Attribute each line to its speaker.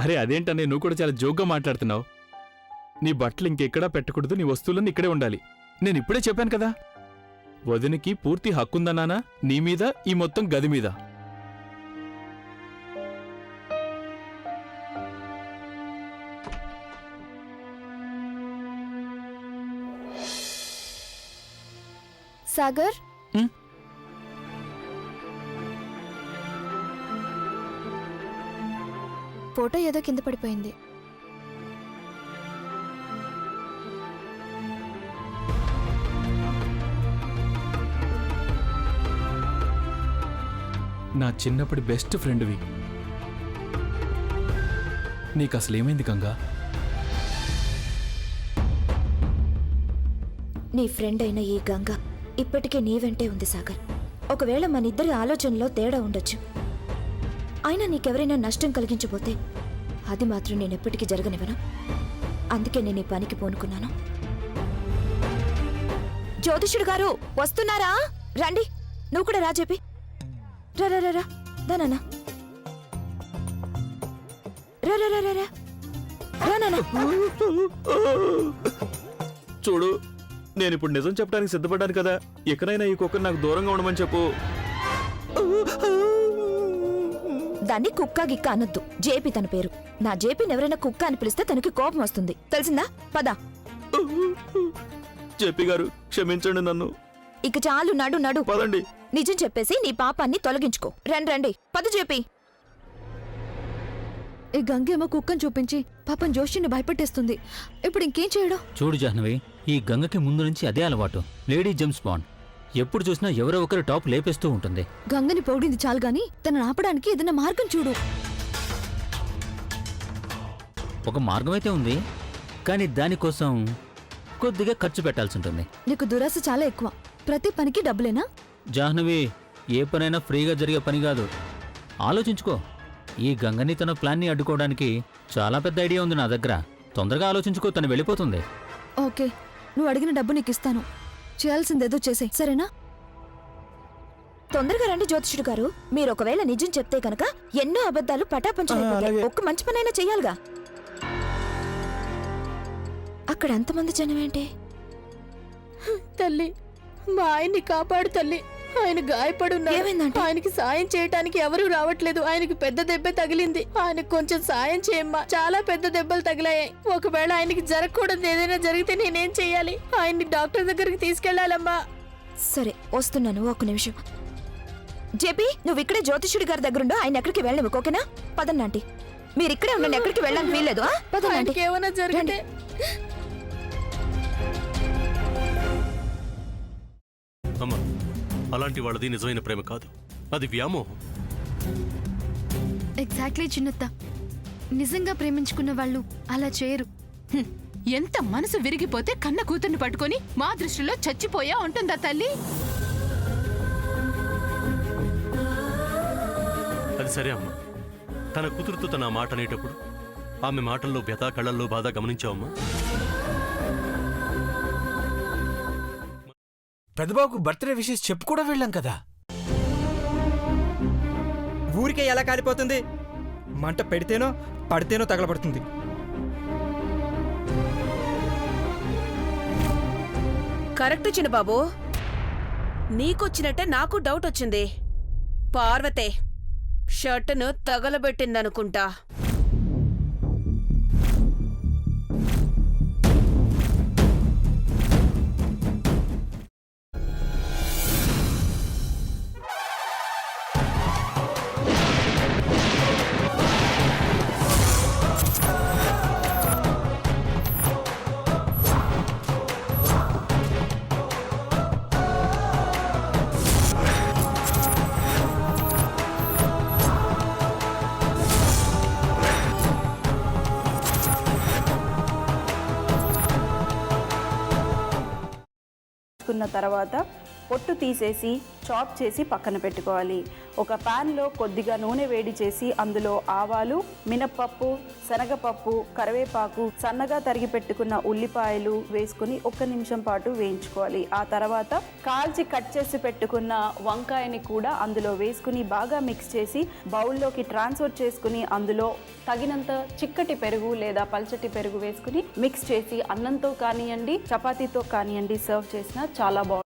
Speaker 1: అరే అదేంటనే నువ్వు కూడా చాలా జోక్గా మాట్లాడుతున్నావు. నీ బట్టలు ఇంకెక్కడా పెట్టకూడదు, నీ వస్తువులన్నీ ఇక్కడే ఉండాలి. నేను ఇప్పుడే చెప్పాను కదా, వదినికి పూర్తి హక్కుందన్నానా నీ మీద, ఈ మొత్తం గది మీద.
Speaker 2: సాగర్, ఫోటో ఏదో కింద పడిపోయింది.
Speaker 1: నా చిన్నప్పటి బెస్ట్ ఫ్రెండ్వి. నీకు అసలేమైంది గంగా?
Speaker 3: నీ ఫ్రెండ్ అయిన ఈ గంగ ఇప్పటికే నీ వెంటే ఉంది సాగర్. ఒకవేళ మనిద్దరి ఆలోచనలో తేడా ఉండొచ్చు, అయినా నీకెవరైనా నష్టం కలిగించబోతే అది మాత్రం నేనెప్పటికీ జరగనివ్వను. అందుకే నేను ఈ పనికి పూనుకున్నాను. జ్యోతిషుడు గారు వస్తున్నారా? రండి, నువ్వు కూడా రా. చెప్పి రా దానా
Speaker 1: చూడు, నేనిప్పుడు నిజం చెప్పడానికి సిద్ధపడ్డాను కదా. ఎక్కడైనా ఈ కుక్కను నాకు దూరంగా ఉండమని చెప్పు.
Speaker 3: దాన్ని కుక్క గిక్క అనొద్దు. జేపీ తన పేరు. నా జేపీని ఎవరైనా కుక్క అని పిలిస్తే తనకి కోపం వస్తుంది, తెలిసిందా? పద.
Speaker 1: జేపీ గారు క్షమించండి నన్ను.
Speaker 3: ఇక చాలు, నడు నడు.
Speaker 1: పదండి.
Speaker 3: నిజం చెప్పేసి నీ పాపాన్ని తొలగించుకో. రండి, పద జేపీ.
Speaker 2: ఈ గంగేమో కుక్కను చూపించి పాపం జోషిని భయపెట్టేస్తుంది. ఇప్పుడు ఇంకేం చేయడం?
Speaker 4: చూడు జాహ్నవి, ఈ గంగకి ముందు నుంచి అదే అలవాటు. Lady James bond. ఎప్పుడు చూసినా ఎవరో ఒకరు టాప్ లేపేస్తూ ఉంటుంది.
Speaker 2: గంగని పొగిడింది చాలు గాని తనని ఆపడానికి ఏదైనా మార్గం చూడు.
Speaker 4: ఒక మార్గమైతే ఉంది, కానీ దానికోసం కొద్దిగా ఖర్చు పెట్టాల్సి ఉంటుంది.
Speaker 2: నీకు దురాశ చాలా ఎక్కువ. ప్రతి పనికి డబ్బులేనా?
Speaker 4: జాహ్నవి, ఏ పనైనా ఫ్రీగా జరిగే పని కాదు. ఆలోచించుకో. ఈ గంగని తన ప్లాన్ని అడ్డుకోవడానికి చాలా పెద్ద ఐడియా ఉంది నా దగ్గర. తొందరగా ఆలోచించుకో, తను వెళ్ళిపోతుంది.
Speaker 2: ఓకే, నువ్వు అడిగిన డబ్బు నీకు ఇస్తాను. చేయాల్సిందేదో చేసే, సరేనా?
Speaker 3: తొందరగా రండి జ్యోతిషుడు గారు. మీరు ఒకవేళ నిజం చెప్తే కనుక ఎన్నో అబద్ధాలు పటాపంచలైపోతాయి. ఒక్క మంచి పనైనా చెయ్యాలిగా. అక్కడ అంతమంది జనమేంటి?
Speaker 5: తల్లి, మా ఆయన్ని కాపాడు తల్లి. ఆయన గాయపడున్నారు.
Speaker 3: ఏమైందంటే?
Speaker 5: ఆయనకి సాయం చేయటానికి ఎవరూ రావట్లేదు. ఆయనకి పెద్ద దెబ్బ తగిలింది. ఆయనకు కొంచెం సాయం చేయమ్మా. చాలా పెద్ద దెబ్బలు తగిలాయి. ఒకవేళ ఆయనకి జరగకూడదు ఏదైనా జరిగితే నేనేం చెయ్యాలి? ఆయన్ని డాక్టర్ దగ్గరికి తీసుకెళ్లాలమ్మా.
Speaker 3: సరే, వస్తున్నాను, ఒక్క నిమిషం. జేపీ, నువ్వు ఇక్కడే జ్యోతిషుడి గారి దగ్గరుండో. ఆయన ఎక్కడికి వెళ్ళము, ఓకేనా? పదండి. మీరు ఇక్కడే ఉండండి, ఎక్కడికి వెళ్ళడానికి వీల్లేదు. పదండి.
Speaker 5: ఆయనకి ఏమైనా జరిగితే
Speaker 6: అమ్మా, అలాంటి వాళ్ళది నిజమైన ప్రేమ కాదు, అది వ్యామోహం.
Speaker 2: ఎగ్జాక్ట్లీ చిన్నత్త. నిజంగా ప్రేమించుకున్న వాళ్ళు అలా చేయరు.
Speaker 5: ఎంత మనసు విరిగిపోతే కన్న కూతుర్ని పట్టుకొని మా దృష్టిలో చచ్చిపోయా ఉంటుందా తల్లి?
Speaker 6: అది సరే అమ్మా, తన కూతురుతో తన మాట అనేటప్పుడు ఆమె మాటల్లో వ్యథ, కళ్ళల్లో బాధ గమనించావమ్మా?
Speaker 7: పెద్దబాబుకు బర్త్డే విషెస్ చెప్పు కూడా వెళ్ళాం కదా.
Speaker 8: ఊరికే ఎలా కాలిపోతుంది? మంట పెడితేనో పడితేనో తగలబడుతుంది.
Speaker 9: కరెక్ట్ చిన్నబాబు, నీకొచ్చినట్టే నాకు డౌట్ వచ్చింది. పార్వతే షర్టును తగలబెట్టిందనుకుంటా.
Speaker 10: కున్న తర్వాత పొట్టు తీసేసి చాప్ చేసి పక్కన పెట్టుకోవాలి. ఒక పాన్లో కొద్దిగా నూనె వేడి చేసి అందులో ఆవాలు, మినప్పప్పు, శనగపప్పు, కరివేపాకు, సన్నగా తరిగి పెట్టుకున్న ఉల్లిపాయలు వేసుకుని 1 నిమిషం పాటు వేయించుకోవాలి. ఆ తర్వాత కాల్చి కట్ చేసి పెట్టుకున్న వంకాయని కూడా అందులో వేసుకుని బాగా మిక్స్ చేసి బౌల్లోకి ట్రాన్స్ఫర్ చేసుకుని అందులో తగినంత చిక్కటి పెరుగు లేదా పల్చటి పెరుగు వేసుకుని మిక్స్ చేసి అన్నంతో కానివ్వండి, చపాతీతో కానివ్వండి సర్వ్ చేసినా చాలా బాగుంటుంది.